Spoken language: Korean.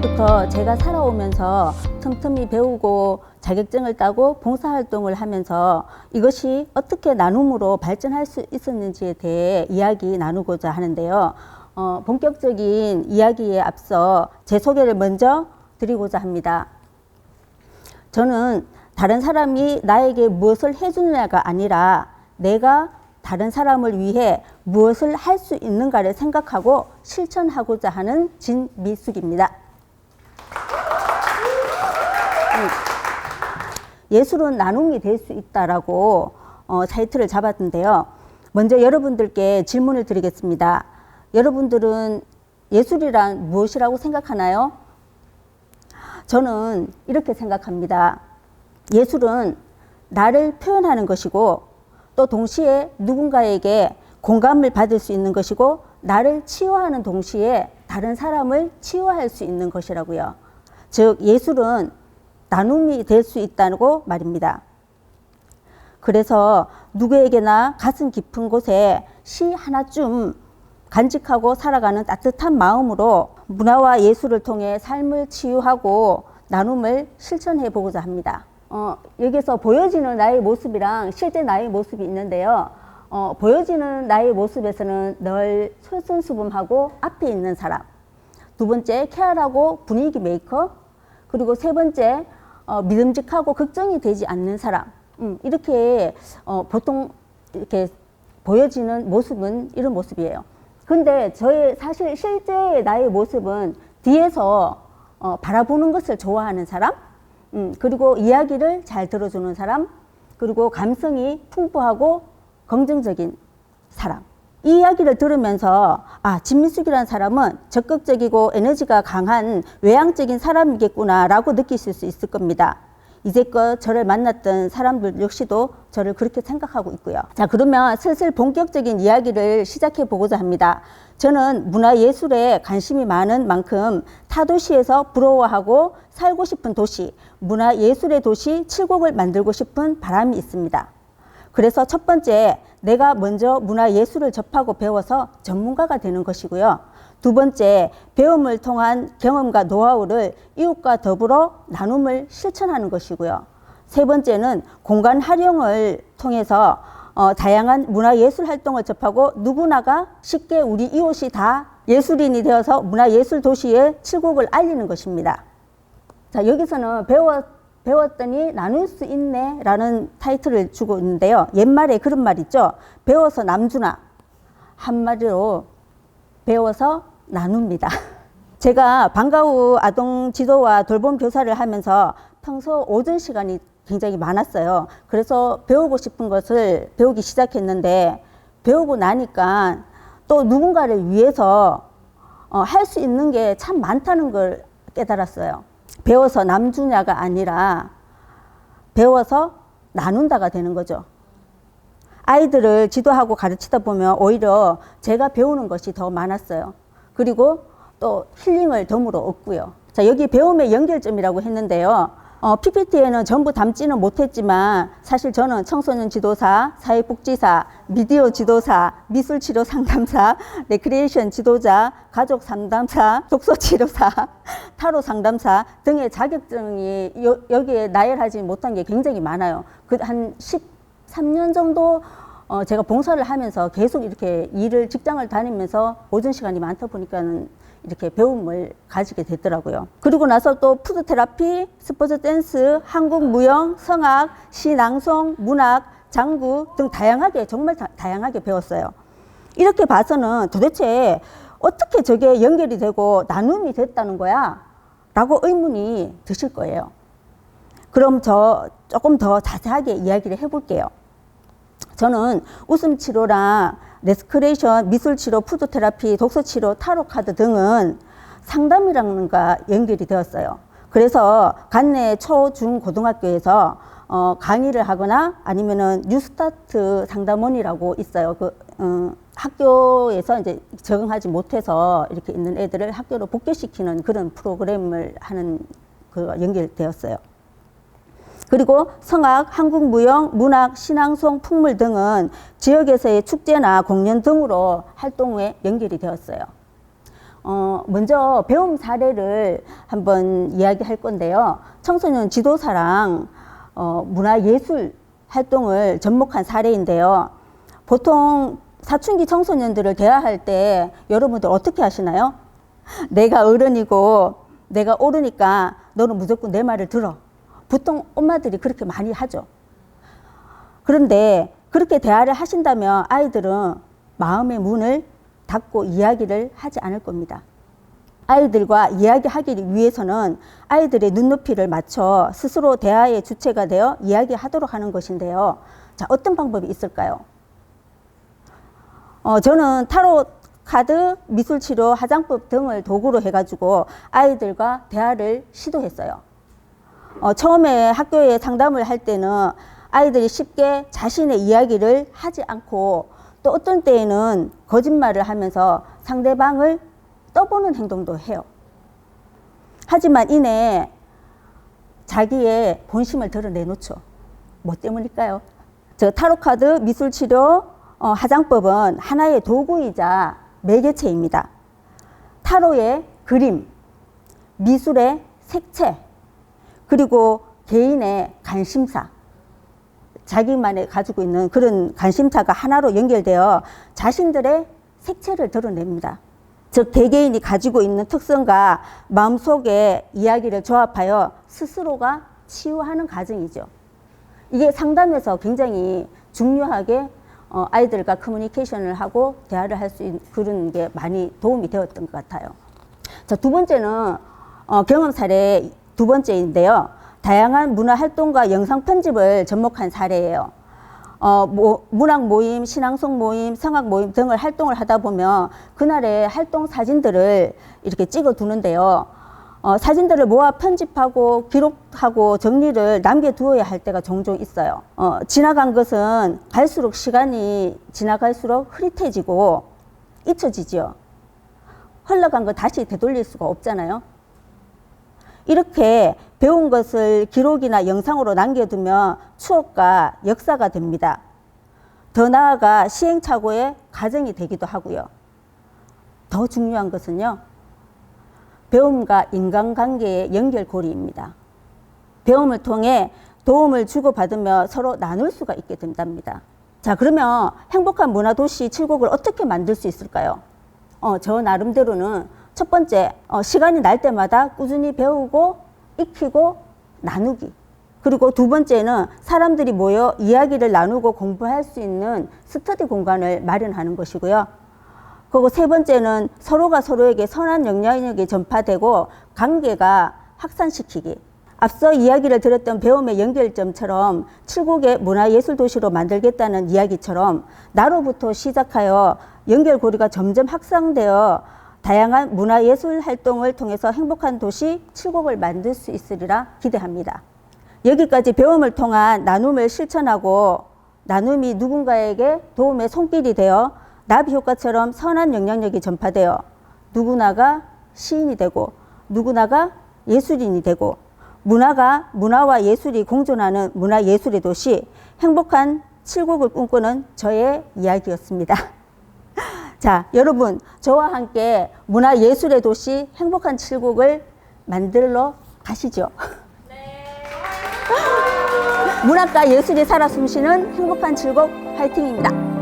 예전부터 제가 살아오면서 틈틈이 배우고 자격증을 따고 봉사활동을 하면서 이것이 어떻게 나눔으로 발전할 수 있었는지에 대해 이야기 나누고자 하는데요. 본격적인 이야기에 앞서 제 소개를 먼저 드리고자 합니다. 저는 다른 사람이 나에게 무엇을 해주느냐가 아니라 내가 다른 사람을 위해 무엇을 할 수 있는가를 생각하고 실천하고자 하는 진미숙입니다. 예술은 나눔이 될 수 있다라고 타이틀을 잡았는데요. 먼저 여러분들께 질문을 드리겠습니다. 여러분들은 예술이란 무엇이라고 생각하나요? 저는 이렇게 생각합니다. 예술은 나를 표현하는 것이고 또 동시에 누군가에게 공감을 받을 수 있는 것이고 나를 치유하는 동시에 다른 사람을 치유할 수 있는 것이라고요. 즉 예술은 나눔이 될 수 있다고 말입니다. 그래서 누구에게나 가슴 깊은 곳에 시 하나쯤 간직하고 살아가는 따뜻한 마음으로 문화와 예술을 통해 삶을 치유하고 나눔을 실천해 보고자 합니다. 여기서 보여지는 나의 모습이랑 실제 나의 모습이 있는데요. 보여지는 나의 모습에서는 늘 솔선수범하고 앞에 있는 사람, 두 번째 쾌활하고 분위기 메이커, 그리고 세 번째 믿음직하고 걱정이 되지 않는 사람, 이렇게 보통 이렇게 보여지는 모습은 이런 모습이에요. 근데 저의 사실 실제 나의 모습은 뒤에서 바라보는 것을 좋아하는 사람, 그리고 이야기를 잘 들어주는 사람, 그리고 감성이 풍부하고 긍정적인 사람. 이 이야기를 들으면서 진미숙이라는 사람은 적극적이고 에너지가 강한 외향적인 사람이겠구나 라고 느끼실 수 있을 겁니다. 이제껏 저를 만났던 사람들 역시도 저를 그렇게 생각하고 있고요. 자, 그러면 슬슬 본격적인 이야기를 시작해 보고자 합니다. 저는 문화예술에 관심이 많은 만큼 타도시에서 부러워하고 살고 싶은 도시, 문화예술의 도시 7곡을 만들고 싶은 바람이 있습니다. 그래서 첫 번째, 내가 먼저 문화예술을 접하고 배워서 전문가가 되는 것이고요. 두 번째, 배움을 통한 경험과 노하우를 이웃과 더불어 나눔을 실천하는 것이고요. 세 번째는 공간 활용을 통해서 다양한 문화예술 활동을 접하고 누구나가 쉽게 우리 이웃이 다 예술인이 되어서 문화예술 도시의 7곡을 알리는 것입니다. 자, 여기서는 배웠더니 나눌 수 있네 라는 타이틀을 주고 있는데요. 옛말에 그런 말 있죠. 배워서 남주나. 한마디로 배워서 나눕니다. 제가 방과 후 아동 지도와 돌봄 교사를 하면서 평소 오전 시간이 굉장히 많았어요. 그래서 배우고 싶은 것을 배우기 시작했는데 배우고 나니까 또 누군가를 위해서 할 수 있는 게 참 많다는 걸 깨달았어요. 배워서 남주냐가 아니라 배워서 나눈다가 되는 거죠. 아이들을 지도하고 가르치다 보면 오히려 제가 배우는 것이 더 많았어요. 그리고 또 힐링을 덤으로 얻고요. 자, 여기 배움의 연결점이라고 했는데요. PPT에는 전부 담지는 못했지만 사실 저는 청소년 지도사, 사회복지사, 미디어 지도사, 미술치료 상담사, 레크리에이션 지도자, 가족 상담사, 독서 치료사, 타로 상담사 등의 자격증이 여기에 나열하지 못한 게 굉장히 많아요. 한 13년 정도 제가 봉사를 하면서 계속 이렇게 직장을 다니면서 오전 시간이 많다 보니까는 이렇게 배움을 가지게 되더라고요. 그리고 나서 또 푸드 테라피, 스포츠 댄스, 한국 무용, 성악, 시 낭송, 문학, 장구 등 다양하게 정말 다양하게 배웠어요. 이렇게 봐서는 도대체 어떻게 저게 연결이 되고 나눔이 됐다는 거야? 라고 의문이 드실 거예요. 그럼 조금 더 자세하게 이야기를 해볼게요. 저는 웃음치료랑 레크레이션, 미술치료, 푸드테라피, 독서치료, 타로카드 등은 상담이라는 것과 연결이 되었어요. 그래서 관내 초, 중, 고등학교에서 강의를 하거나 아니면은 뉴스타트 상담원이라고 있어요. 학교에서 이제 적응하지 못해서 이렇게 있는 애들을 학교로 복귀시키는 그런 프로그램을 하는 연결되었어요. 그리고 성악, 한국무용, 문학, 신앙송, 풍물 등은 지역에서의 축제나 공연 등으로 활동에 연결이 되었어요. 먼저 배움 사례를 한번 이야기할 건데요. 청소년 지도사랑 문화예술 활동을 접목한 사례인데요. 보통 사춘기 청소년들을 대화할 때 여러분들 어떻게 하시나요? 내가 어른이고 내가 옳으니까 너는 무조건 내 말을 들어. 보통 엄마들이 그렇게 많이 하죠. 그런데 그렇게 대화를 하신다면 아이들은 마음의 문을 닫고 이야기를 하지 않을 겁니다. 아이들과 이야기하기 위해서는 아이들의 눈높이를 맞춰 스스로 대화의 주체가 되어 이야기하도록 하는 것인데요. 자, 어떤 방법이 있을까요? 저는 타로 카드, 미술치료, 화장법 등을 도구로 해가지고 아이들과 대화를 시도했어요. 처음에 학교에 상담을 할 때는 아이들이 쉽게 자신의 이야기를 하지 않고 또 어떤 때에는 거짓말을 하면서 상대방을 떠보는 행동도 해요. 하지만 이내 자기의 본심을 드러내놓죠. 뭐 때문일까요? 타로카드, 미술치료, 화장법은 하나의 도구이자 매개체입니다. 타로의 그림, 미술의 색채, 그리고 개인의 관심사, 자기만의 가지고 있는 그런 관심사가 하나로 연결되어 자신들의 색채를 드러냅니다. 즉 개개인이 가지고 있는 특성과 마음속의 이야기를 조합하여 스스로가 치유하는 과정이죠. 이게 상담에서 굉장히 중요하게 아이들과 커뮤니케이션을 하고 대화를 할 수 있는 그런 게 많이 도움이 되었던 것 같아요. 자, 두 번째는 경험 사례 두 번째인데요. 다양한 문화 활동과 영상 편집을 접목한 사례예요. 문학 모임, 신앙송 모임, 성악 모임 등을 활동을 하다 보면 그날의 활동 사진들을 이렇게 찍어 두는데요. 사진들을 모아 편집하고 기록하고 정리를 남겨두어야 할 때가 종종 있어요. 지나간 것은 갈수록 시간이 지나갈수록 흐릿해지고 잊혀지죠. 흘러간 거 다시 되돌릴 수가 없잖아요. 이렇게 배운 것을 기록이나 영상으로 남겨두면 추억과 역사가 됩니다. 더 나아가 시행착오의 과정이 되기도 하고요. 더 중요한 것은요. 배움과 인간관계의 연결고리입니다. 배움을 통해 도움을 주고받으며 서로 나눌 수가 있게 된답니다. 자, 그러면 행복한 문화도시 7곡을 어떻게 만들 수 있을까요? 저 나름대로는 첫 번째, 시간이 날 때마다 꾸준히 배우고 익히고 나누기. 그리고 두 번째는 사람들이 모여 이야기를 나누고 공부할 수 있는 스터디 공간을 마련하는 것이고요. 그리고 세 번째는 서로가 서로에게 선한 영향력이 전파되고 관계가 확산시키기. 앞서 이야기를 들었던 배움의 연결점처럼 7곡의 문화예술도시로 만들겠다는 이야기처럼 나로부터 시작하여 연결고리가 점점 확산되어 다양한 문화예술 활동을 통해서 행복한 도시 7곡을 만들 수 있으리라 기대합니다. 여기까지 배움을 통한 나눔을 실천하고 나눔이 누군가에게 도움의 손길이 되어 나비 효과처럼 선한 영향력이 전파되어 누구나가 시인이 되고 누구나가 예술인이 되고 문화와 예술이 공존하는 문화예술의 도시 행복한 7곡을 꿈꾸는 저의 이야기였습니다. 자, 여러분 저와 함께 문화예술의 도시 행복한 7곡을 만들러 가시죠. 네. 문학과 예술이 살아 숨쉬는 행복한 7곡 화이팅입니다.